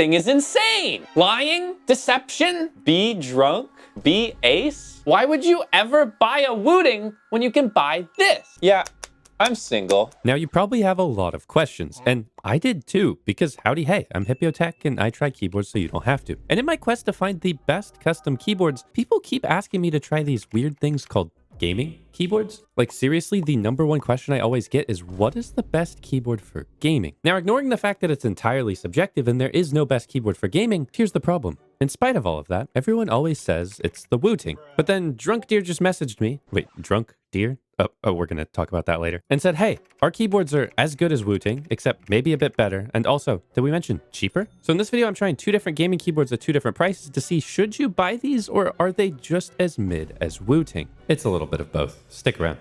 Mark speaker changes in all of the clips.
Speaker 1: thing is insane. Lying, deception, be drunk, be ace. Why would you ever buy a wooting when you can buy this? Yeah, I'm single.
Speaker 2: Now, you probably have a lot of questions, and I did too, because howdy hey, I'm Hipyo Tech and I try keyboards so you don't have to. And in my quest to find the best custom keyboards, people keep asking me to try these weird things called gaming keyboards. Like seriously, the #1 question I always get is, what is the best keyboard for gaming? Now, ignoring the fact that it's entirely subjective and there is no best keyboard for gaming, here's the problem. In spite of all of that, everyone always says it's the wooting. But then DrunkDeer just messaged me. Wait, DrunkDeer? Oh, we're gonna talk about that later. And said, hey, our keyboards are as good as wooting, except maybe a bit better. And also, did we mention cheaper? So in this video, I'm trying 2 different gaming keyboards at 2 different prices to see, should you buy these or are they just as mid as wooting? It's a little bit of both. Stick around.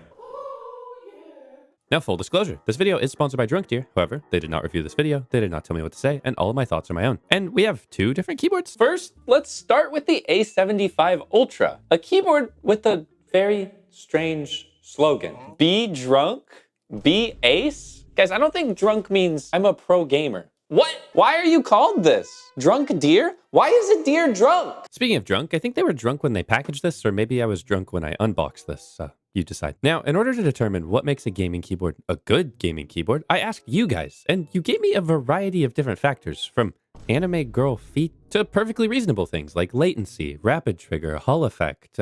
Speaker 2: Now, full disclosure, this video is sponsored by DrunkDeer. However, they did not review this video, they did not tell me what to say, and all of my thoughts are my own. And we have 2 different keyboards.
Speaker 1: First, let's start with the A75 Ultra, a keyboard with a very strange slogan. Be drunk, be ace. Guys, I don't think drunk means I'm a pro gamer. What? Why are you called this? Drunk deer? Why is a deer drunk?
Speaker 2: Speaking of drunk, I think they were drunk when they packaged this, or maybe I was drunk when I unboxed this. You decide. Now, in order to determine what makes a gaming keyboard a good gaming keyboard, I asked you guys, and you gave me a variety of different factors, from anime girl feet to perfectly reasonable things like latency, rapid trigger, Hall effect,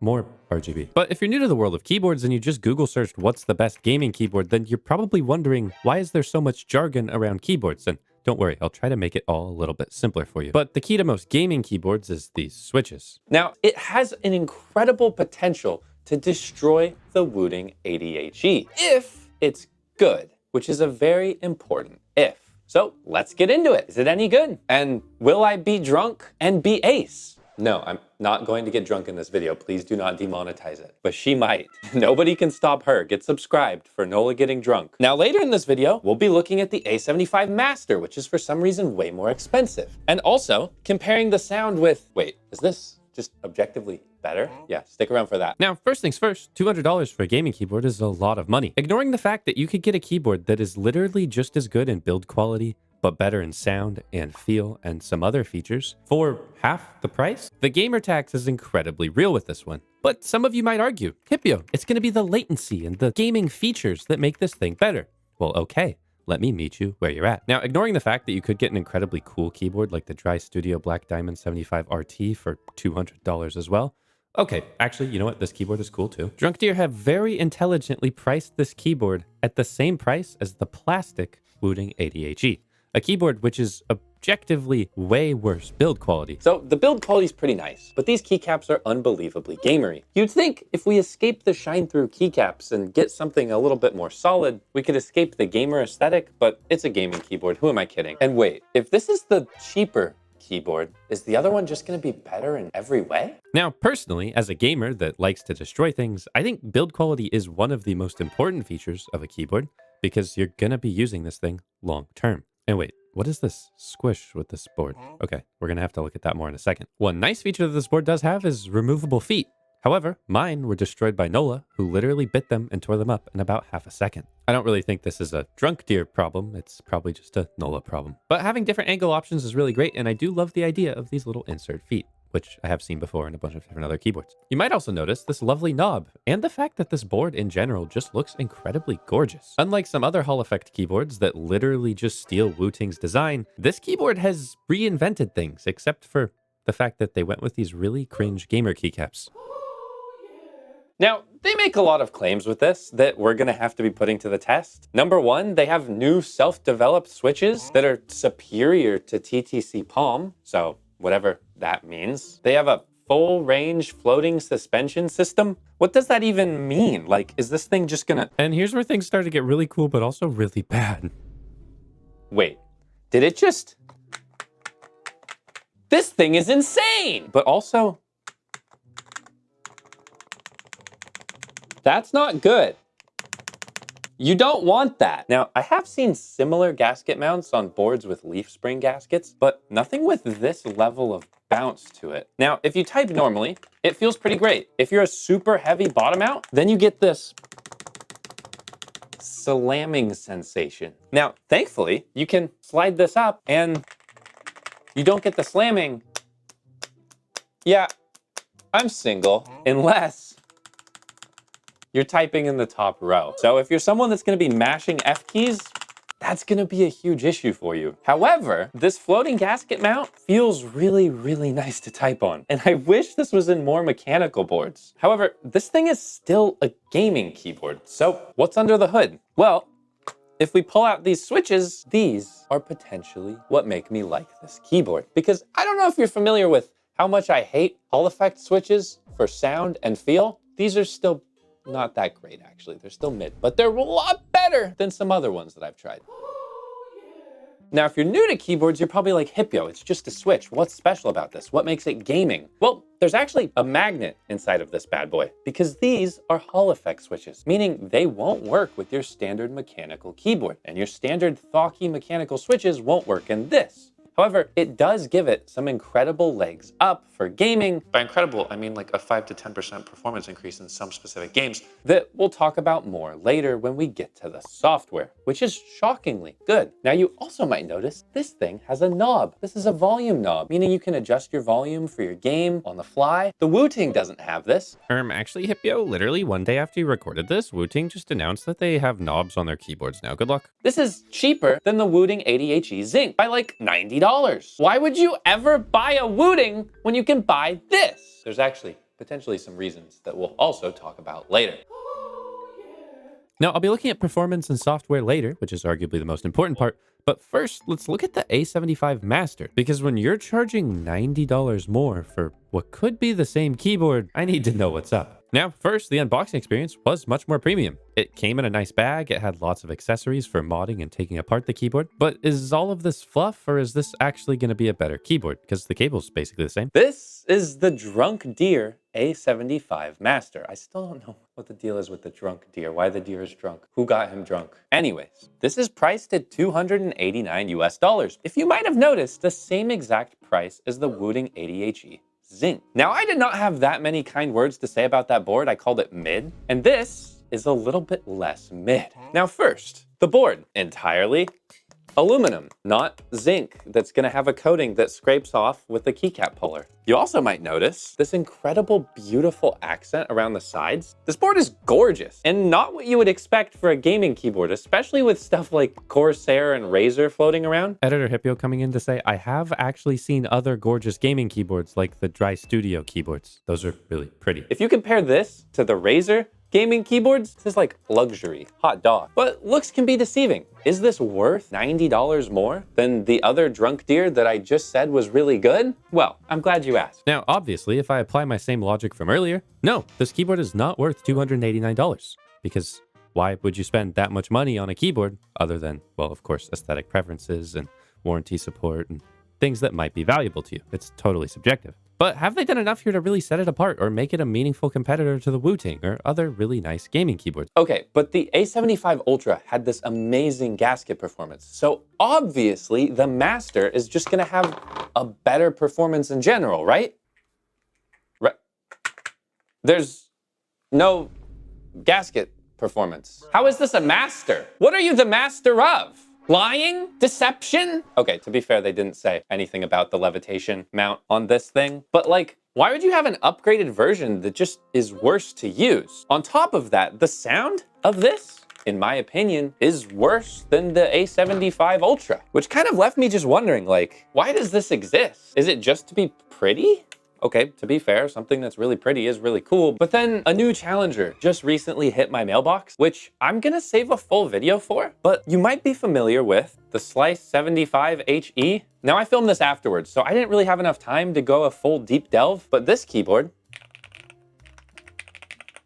Speaker 2: more RGB. But if you're new to the world of keyboards and you just Google searched what's the best gaming keyboard, then you're probably wondering, why is there so much jargon around keyboards? And don't worry, I'll try to make it all a little bit simpler for you. But the key to most gaming keyboards is these switches.
Speaker 1: Now, it has an incredible potential to destroy the wooting ADHE if it's good, which is a very important if. So let's get into it. Is it any good? And will I be drunk and be ace? No, I'm not going to get drunk in this video. Please do not demonetize it. But she might. Nobody can stop her. Get subscribed for Nola getting drunk. Now, later in this video, we'll be looking at the A75 Master, which is for some reason way more expensive. And also comparing the sound with, wait, is this just objectively better? Yeah, stick around for that.
Speaker 2: Now, first things first, $200 for a gaming keyboard is a lot of money. Ignoring the fact that you could get a keyboard that is literally just as good in build quality, but better in sound and feel and some other features for half the price, the gamer tax is incredibly real with this one. But some of you might argue, Hipyo, it's going to be the latency and the gaming features that make this thing better. Well, okay. Let me meet you where you're at. Now, ignoring the fact that you could get an incredibly cool keyboard like the Dry Studio Black Diamond 75 RT for $200 as well. Okay, actually, you know what? This keyboard is cool too. DrunkDeer have very intelligently priced this keyboard at the same price as the plastic wooting ADHE. A keyboard which is objectively way worse build quality.
Speaker 1: So the build quality is pretty nice, but these keycaps are unbelievably gamery. You'd think if we escape the shine-through keycaps and get something a little bit more solid, we could escape the gamer aesthetic, but it's a gaming keyboard. Who am I kidding? And wait, if this is the cheaper keyboard, is the other one just going to be better in every way?
Speaker 2: Now, personally, as a gamer that likes to destroy things, I think build quality is one of the most important features of a keyboard because you're going to be using this thing long term. And wait, what is this squish with this board? Okay, we're gonna have to look at that more in a second. One nice feature that this board does have is removable feet. However, mine were destroyed by Nola, who literally bit them and tore them up in about half a second. I don't really think this is a DrunkDeer problem, it's probably just a Nola problem. But having different angle options is really great, and I do love the idea of these little insert feet, which I have seen before in a bunch of different other keyboards. You might also notice this lovely knob, and the fact that this board in general just looks incredibly gorgeous. Unlike some other Hall effect keyboards that literally just steal wooting's design, this keyboard has reinvented things, except for the fact that they went with these really cringe gamer keycaps.
Speaker 1: Now, they make a lot of claims with this that we're gonna have to be putting to the test. Number one, they have new self-developed switches that are superior to TTC Palm, so whatever that means. They have a full range floating suspension system. What does that even mean? Like, is this thing just gonna...
Speaker 2: And here's where things start to get really cool, but also really bad.
Speaker 1: Wait, did it just... This thing is insane! But also... That's not good. You don't want that. Now, I have seen similar gasket mounts on boards with leaf spring gaskets, but nothing with this level of bounce to it. Now, if you type normally, it feels pretty great. If you're a super heavy bottom out, then you get this slamming sensation. Now, thankfully, you can slide this up and You don't get the slamming. Yeah, I'm single, unless you're typing in the top row. So if you're someone that's gonna be mashing F keys, that's gonna be a huge issue for you. However, this floating gasket mount feels really, really nice to type on. And I wish this was in more mechanical boards. However, this thing is still a gaming keyboard. So what's under the hood? Well, if we pull out these switches, these are potentially what make me like this keyboard. Because I don't know if you're familiar with how much I hate Hall effect switches for sound and feel. These are still not that great, actually. They're still mid, but they're a lot better than some other ones that I've tried. Now, if you're new to keyboards, you're probably like, Hipyo, it's just a switch. What's special about this? What makes it gaming? Well, there's actually a magnet inside of this bad boy because these are Hall effect switches, meaning they won't work with your standard mechanical keyboard, and your standard Thawkey mechanical switches won't work in this. However, it does give it some incredible legs up for gaming. By incredible, I mean like a 5 to 10% performance increase in some specific games that we'll talk about more later when we get to the software, which is shockingly good. Now, you also might notice this thing has a knob. This is a volume knob, meaning you can adjust your volume for your game on the fly. The wooting doesn't have this.
Speaker 2: Actually, Hipyo, literally one day after you recorded this, wooting just announced that they have knobs on their keyboards now. Good luck.
Speaker 1: This is cheaper than the wooting ADHE Zinc by like $90. Why would you ever buy a wooting when you can buy this? There's actually potentially some reasons that we'll also talk about later.
Speaker 2: Now, I'll be looking at performance and software later, which is arguably the most important part. But first, let's look at the A75 Master, because when you're charging $90 more for what could be the same keyboard, I need to know what's up. Now, first, the unboxing experience was much more premium. It came in a nice bag, it had lots of accessories for modding and taking apart the keyboard. But is all of this fluff, or is this actually going to be a better keyboard? Because the cable's basically the same.
Speaker 1: This is the DrunkDeer A75 Master. I still don't know what the deal is with the drunk deer, why the deer is drunk, who got him drunk. Anyways, this is priced at $289 US. If you might have noticed, the same exact price as the wooting ADHE Zinc. Now, I did not have that many kind words to say about that board. I called it mid, and this is a little bit less mid. Now, first, the board, entirely aluminum, not zinc, that's gonna have a coating that scrapes off with the keycap puller. You also might notice this incredible, beautiful accent around the sides. This board is gorgeous and not what you would expect for a gaming keyboard, especially with stuff like Corsair and Razer floating around.
Speaker 2: Editor Hipyo coming in to say, I have actually seen other gorgeous gaming keyboards like the Dry Studio keyboards. Those are really pretty.
Speaker 1: If you compare this to the Razer gaming keyboards, this is like luxury, hot dog. But looks can be deceiving. Is this worth $90 more than the other DrunkDeer that I just said was really good? Well, I'm glad you asked.
Speaker 2: Now, obviously, if I apply my same logic from earlier, no, this keyboard is not worth $289. Because why would you spend that much money on a keyboard other than, well, of course, aesthetic preferences and warranty support and things that might be valuable to you? It's totally subjective. But have they done enough here to really set it apart or make it a meaningful competitor to the wooting or other really nice gaming keyboards?
Speaker 1: Okay, but the A75 Ultra had this amazing gasket performance. So obviously the Master is just gonna have a better performance in general, right? Right. There's no gasket performance. How is this a Master? What are you the master of? Lying? Deception? Okay, to be fair, they didn't say anything about the levitation mount on this thing, but like, why would you have an upgraded version that just is worse to use? On top of that, the sound of this, in my opinion, is worse than the A75 Ultra, which kind of left me just wondering, like, why does this exist? Is it just to be pretty? Okay, to be fair, something that's really pretty is really cool, but then a new challenger just recently hit my mailbox, which I'm gonna save a full video for, but you might be familiar with the Slice 75 HE. Now, I filmed this afterwards, so I didn't really have enough time to go a full deep delve, but this keyboard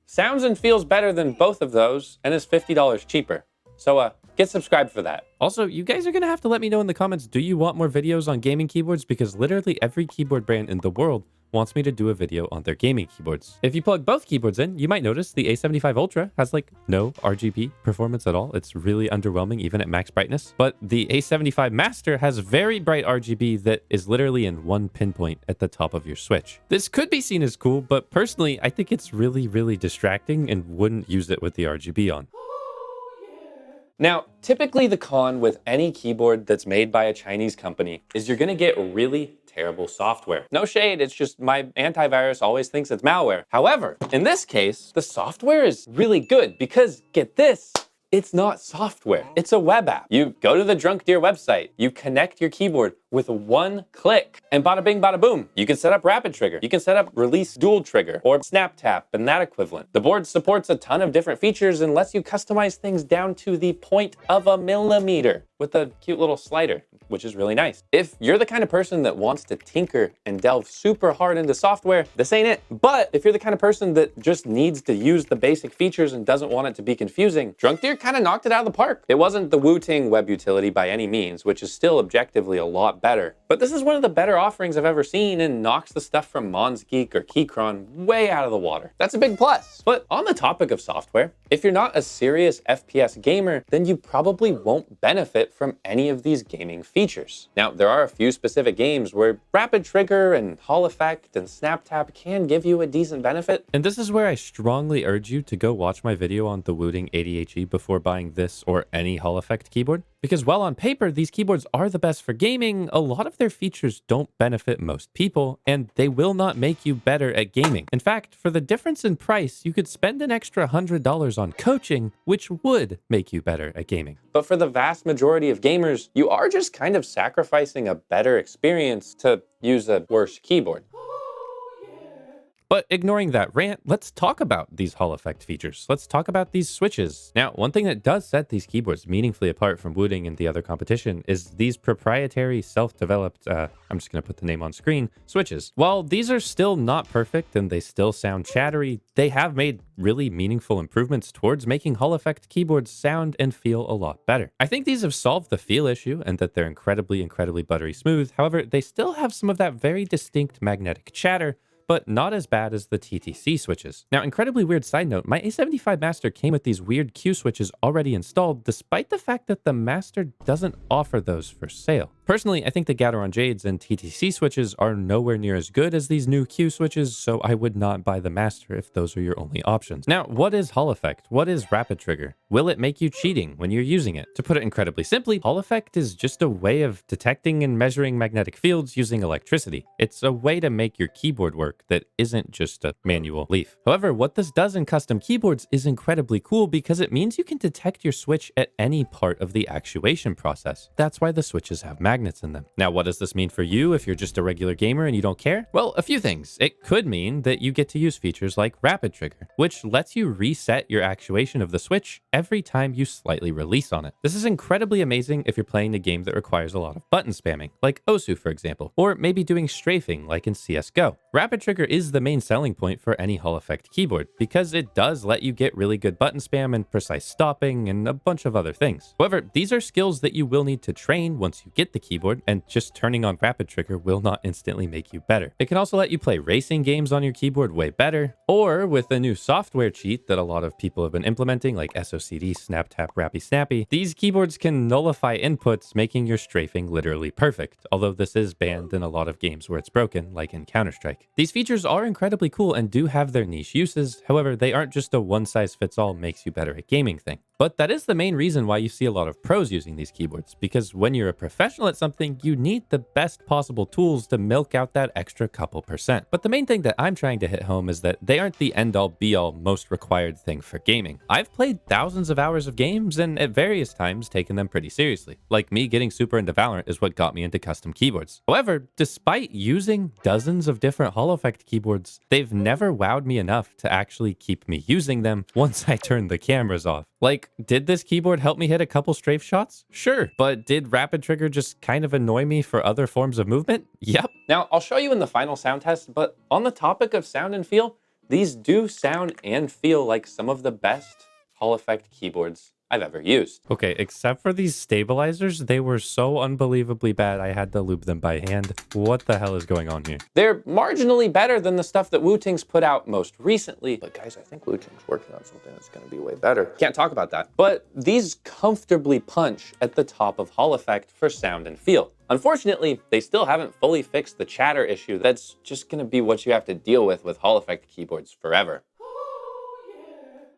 Speaker 1: sounds and feels better than both of those and is $50 cheaper. So get subscribed for that.
Speaker 2: Also, you guys are going to have to let me know in the comments, do you want more videos on gaming keyboards? Because literally every keyboard brand in the world wants me to do a video on their gaming keyboards. If you plug both keyboards in, you might notice the A75 Ultra has like no RGB performance at all. It's really underwhelming even at max brightness. But the A75 Master has very bright RGB that is literally in one pinpoint at the top of your switch. This could be seen as cool, but personally, I think it's really, really distracting and wouldn't use it with the RGB on.
Speaker 1: Now, typically the con with any keyboard that's made by a Chinese company is you're gonna get really terrible software. No shade, it's just my antivirus always thinks it's malware. However, in this case, the software is really good because, get this, it's not software, it's a web app. You go to the DrunkDeer website, you connect your keyboard with one click, and bada bing, bada boom. You can set up rapid trigger, you can set up release dual trigger, or snap tap and that equivalent. The board supports a ton of different features and lets you customize things down to the point of a millimeter with a cute little slider, which is really nice. If you're the kind of person that wants to tinker and delve super hard into software, this ain't it. But if you're the kind of person that just needs to use the basic features and doesn't want it to be confusing, DrunkDeer kind of knocked it out of the park. It wasn't the wooting web utility by any means, which is still objectively a lot better. But this is one of the better offerings I've ever seen and knocks the stuff from MonsGeek or Keychron way out of the water. That's a big plus. But on the topic of software, if you're not a serious FPS gamer, then you probably won't benefit from any of these gaming features. Now, there are a few specific games where rapid trigger and Hall effect and snap tap can give you a decent benefit.
Speaker 2: And this is where I strongly urge you to go watch my video on the wooting 80HE before buying this or any Hall effect keyboard. Because while on paper, these keyboards are the best for gaming, a lot of their features don't benefit most people, and they will not make you better at gaming. In fact, for the difference in price, you could spend an extra $100 on coaching, which would make you better at gaming.
Speaker 1: But for the vast majority of gamers, you are just kind of sacrificing a better experience to use a worse keyboard.
Speaker 2: But ignoring that rant, let's talk about these Hall effect features. Let's talk about these switches. Now, one thing that does set these keyboards meaningfully apart from wooting and the other competition is these proprietary self-developed, I'm just gonna put the name on screen, switches. While these are still not perfect and they still sound chattery, they have made really meaningful improvements towards making Hall effect keyboards sound and feel a lot better. I think these have solved the feel issue and that they're incredibly buttery smooth. However, they still have some of that very distinct magnetic chatter, but not as bad as the TTC switches. Now, incredibly weird side note, my A75 Master came with these weird Q switches already installed, despite the fact that the Master doesn't offer those for sale. Personally, I think the Gateron Jades and TTC switches are nowhere near as good as these new Q switches, so I would not buy the Master if those are your only options. Now, what is Hall effect? What is rapid trigger? Will it make you cheating when you're using it? To put it incredibly simply, Hall effect is just a way of detecting and measuring magnetic fields using electricity. It's a way to make your keyboard work that isn't just a manual leaf. However, what this does in custom keyboards is incredibly cool because it means you can detect your switch at any part of the actuation process. That's why the switches have magnets in them. Now, what does this mean for you if you're just a regular gamer and you don't care? Well, a few things. It could mean that you get to use features like rapid trigger, which lets you reset your actuation of the switch every time you slightly release on it. This is incredibly amazing if you're playing a game that requires a lot of button spamming, like Osu, for example, or maybe doing strafing like in CSGO. Rapid trigger is the main selling point for any Hall effect keyboard because it does let you get really good button spam and precise stopping and a bunch of other things. However, these are skills that you will need to train once you get the keyboard, and just turning on rapid trigger will not instantly make you better. It can also let you play racing games on your keyboard way better, or with a new software cheat that a lot of people have been implementing like SOCD, Snap Tap, Rappy Snappy, these keyboards can nullify inputs, making your strafing literally perfect, although this is banned in a lot of games where it's broken, like in Counter-Strike. These features are incredibly cool and do have their niche uses. However, they aren't just a one-size-fits-all makes you better at gaming thing. But that is the main reason why you see a lot of pros using these keyboards, because when you're a professional at something, you need the best possible tools to milk out that extra couple percent. But the main thing that I'm trying to hit home is that they aren't the end-all be-all most required thing for gaming. I've played thousands of hours of games and at various times taken them pretty seriously. Like me getting super into Valorant is what got me into custom keyboards. However, despite using dozens of different Hall effect keyboards, they've never wowed me enough to actually keep me using them once I turn the cameras off. Like, did this keyboard help me hit a couple strafe shots? Sure. But did rapid trigger just kind of annoy me for other forms of movement? Yep.
Speaker 1: Now, I'll show you in the final sound test, but on the topic of sound and feel, these do sound and feel like some of the best Hall effect keyboards I've ever used.
Speaker 2: Okay, except for these stabilizers, they were so unbelievably bad I had to lube them by hand. What the hell is going on here?
Speaker 1: They're marginally better than the stuff that Wooting's put out most recently. But guys, I think Wooting's working on something that's gonna be way better. Can't talk about that. But these comfortably punch at the top of Hall effect for sound and feel. Unfortunately, they still haven't fully fixed the chatter issue. That's just gonna be what you have to deal with Hall effect keyboards forever.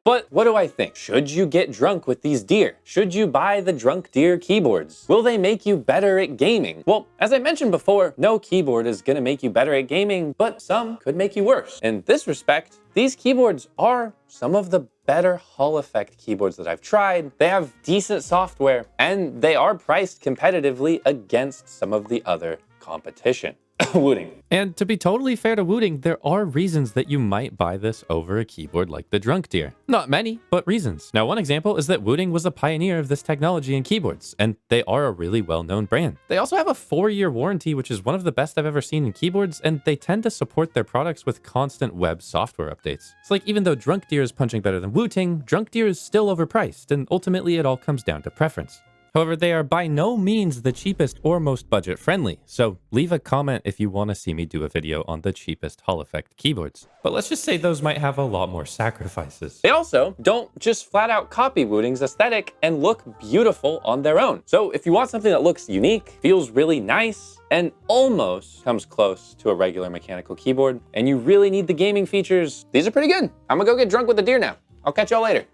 Speaker 1: But what do I think? Should you get drunk with these deer? Should you buy the DrunkDeer keyboards? Will they make you better at gaming? Well, as I mentioned before, no keyboard is gonna make you better at gaming, but some could make you worse. In this respect, these keyboards are some of the better Hall effect keyboards that I've tried. They have decent software, and they are priced competitively against some of the other competition. Wooting.
Speaker 2: And to be totally fair to Wooting, there are reasons that you might buy this over a keyboard like the DrunkDeer. Not many, but reasons. Now, one example is that Wooting was a pioneer of this technology in keyboards, and they are a really well-known brand. They also have a 4-year warranty, which is one of the best I've ever seen in keyboards, and they tend to support their products with constant web software updates. It's like even though DrunkDeer is punching better than Wooting, DrunkDeer is still overpriced, and ultimately it all comes down to preference. However, they are by no means the cheapest or most budget-friendly, so leave a comment if you want to see me do a video on the cheapest Hall effect keyboards. But let's just say those might have a lot more sacrifices.
Speaker 1: They also don't just flat out copy Wooting's aesthetic and look beautiful on their own. So if you want something that looks unique, feels really nice, and almost comes close to a regular mechanical keyboard, and you really need the gaming features, these are pretty good. I'm gonna go get drunk with the deer now. I'll catch y'all later.